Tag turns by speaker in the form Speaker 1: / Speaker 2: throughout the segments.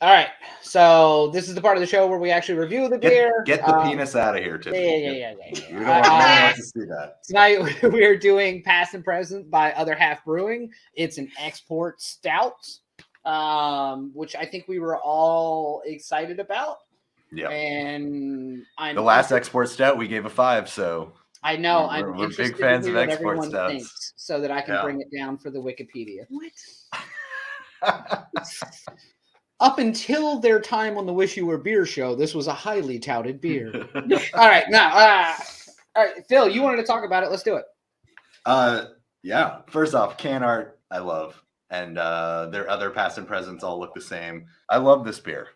Speaker 1: All right. So this is the part of the show where we actually review the beer.
Speaker 2: Get the penis out of here, Tiffany.
Speaker 1: Yeah.
Speaker 2: We don't want, no one wants to see that.
Speaker 1: Tonight we're doing Past and Present by Other Half Brewing. It's an export stout, which I think we were all excited about.
Speaker 2: Yeah.
Speaker 1: And
Speaker 2: the last export stout we gave a 5, so
Speaker 1: I know
Speaker 2: we're big fans of export stouts,
Speaker 1: so that I can bring it down for the Wikipedia.
Speaker 3: What?
Speaker 1: Up until their time on the Wish You Were Beer show, this was a highly touted beer. All right, now, all right, Phil, you wanted to talk about it. Let's do it.
Speaker 2: Yeah. First off, can art I love, and their other past and presents all look the same. I love this beer.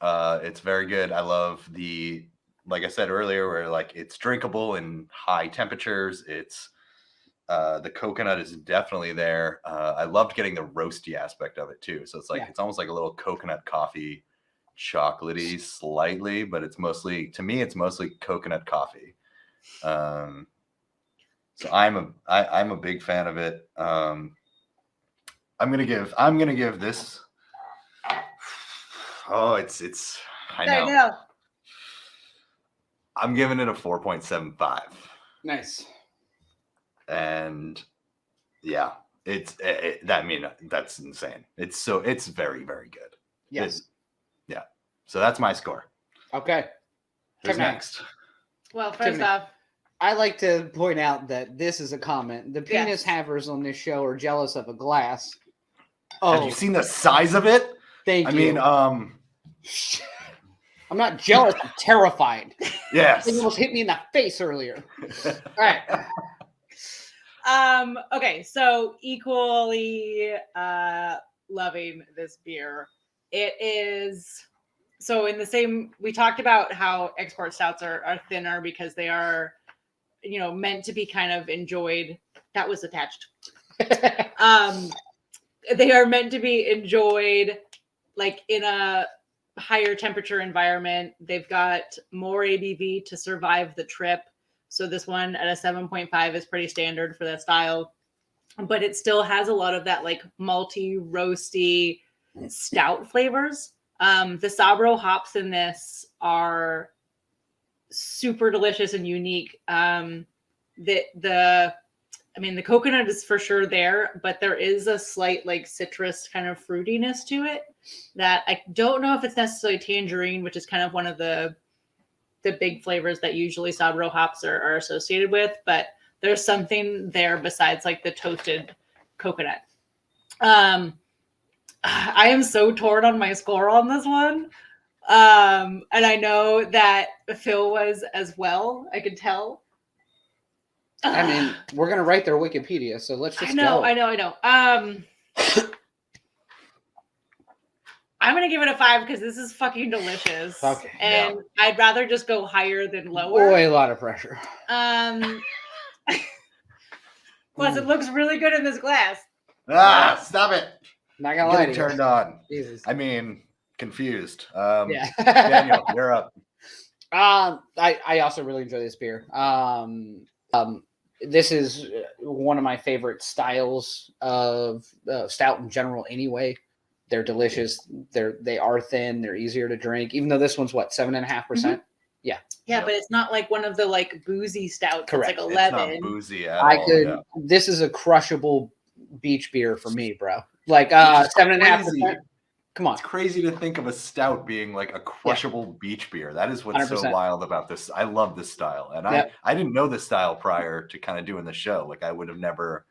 Speaker 2: It's very good. I love like I said earlier, where like it's drinkable in high temperatures. It's the coconut is definitely there. I loved getting the roasty aspect of it too. So it's like it's almost like a little coconut coffee, chocolatey slightly, but it's mostly, to me, it's mostly coconut coffee. So I'm a big fan of it. I'm gonna give this. Oh, it's I know. I'm giving it a 4.75.
Speaker 1: Nice.
Speaker 2: And yeah, that's insane. It's very, very good.
Speaker 1: Yes.
Speaker 2: Yeah. So that's my score.
Speaker 1: Okay.
Speaker 2: Who's next?
Speaker 3: Well, first off,
Speaker 1: I like to point out that this is a comment. The penis havers on this show are jealous of a glass. Oh,
Speaker 2: have you seen the size of it?
Speaker 1: Thank you.
Speaker 2: I mean,
Speaker 1: I'm not jealous. I'm terrified.
Speaker 2: Yes.
Speaker 1: It almost hit me in the face earlier. All right.
Speaker 3: Okay, so equally loving this beer. It is so in the same, we talked about how export stouts are thinner because they are, meant to be kind of enjoyed. That was attached. They are meant to be enjoyed like in a higher temperature environment. They've got more ABV to survive the trip. So this one at a 7.5 is pretty standard for that style, but it still has a lot of that like malty, roasty, stout flavors. The Sabro hops in this are super delicious and unique. The coconut is for sure there, but there is a slight like citrus kind of fruitiness to it that I don't know if it's necessarily tangerine, which is kind of one of the big flavors that usually Sabro hops are associated with, but there's something there besides like the toasted coconut. I am so torn on my score on this one. And I know that Phil was as well. I could tell.
Speaker 1: I mean, we're going to write their Wikipedia, so let's just go.
Speaker 3: I know. I'm going to give it a 5 because this is fucking delicious.
Speaker 1: Okay.
Speaker 3: And I'd rather just go higher than lower.
Speaker 1: Boy, a lot of pressure.
Speaker 3: Plus, it looks really good in this glass.
Speaker 2: Stop it.
Speaker 1: Not going to lie to you.
Speaker 2: Turned on.
Speaker 1: Jesus.
Speaker 2: I mean, confused.
Speaker 1: Yeah.
Speaker 2: Daniel, you're up.
Speaker 1: I also really enjoy this beer. This is one of my favorite styles of stout in general anyway. They're delicious. They are thin. They're easier to drink, even though this one's 7.5%. Mm-hmm. Yeah.
Speaker 3: Yeah, but it's not like one of the like boozy stouts.
Speaker 1: Correct.
Speaker 3: It's like 11.
Speaker 2: It's not boozy at all.
Speaker 1: This is a crushable beach beer for me, bro. Like 7.5%. Come on.
Speaker 2: It's crazy to think of a stout being like a crushable beach beer. That is what's 100%. So wild about this. I love this style. And I didn't know this style prior to kind of doing the show. Like I wouldn't have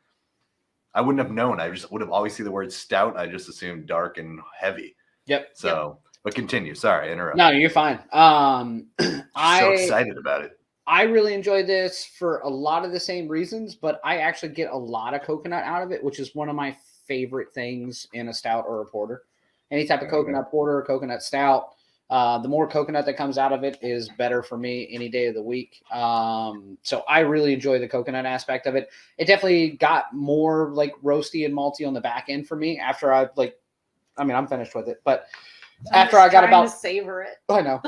Speaker 2: known. I just would have always seen the word stout. I just assumed dark and heavy.
Speaker 1: Yep.
Speaker 2: So, but continue. Sorry, interrupt.
Speaker 1: No, you're fine.
Speaker 2: I'm so excited about it.
Speaker 1: I really enjoy this for a lot of the same reasons, but I actually get a lot of coconut out of it, which is one of my favorite things in a stout or a porter. Any type of coconut porter, coconut stout. The more coconut that comes out of it is better for me any day of the week. So I really enjoy the coconut aspect of it. It definitely got more like roasty and malty on the back end for me after I'm finished with it, but after I got about
Speaker 3: to savor it.
Speaker 1: I know.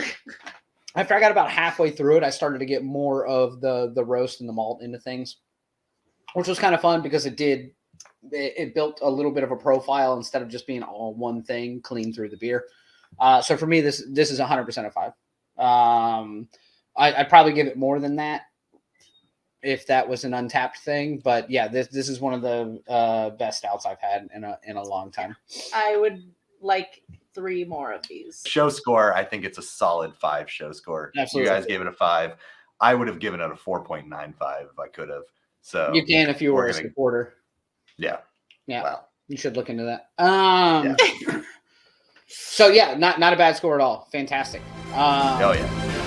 Speaker 1: After I got about halfway through it, I started to get more of the roast and the malt into things, which was kind of fun because it did it built a little bit of a profile instead of just being all one thing clean through the beer. So for me, this is 100% a 5. I'd probably give it more than that if that was an untapped thing. But yeah, this is one of the best stouts I've had in a long time.
Speaker 3: I would like 3 more of these.
Speaker 2: Show score, I think it's a solid 5 show score.
Speaker 1: Absolutely.
Speaker 2: You guys gave it a 5. I would have given it a 4.95 if I could have. So
Speaker 1: you can if you were a supporter.
Speaker 2: Yeah.
Speaker 1: Wow. You should look into that. So yeah, not a bad score at all. Fantastic.
Speaker 2: Oh yeah.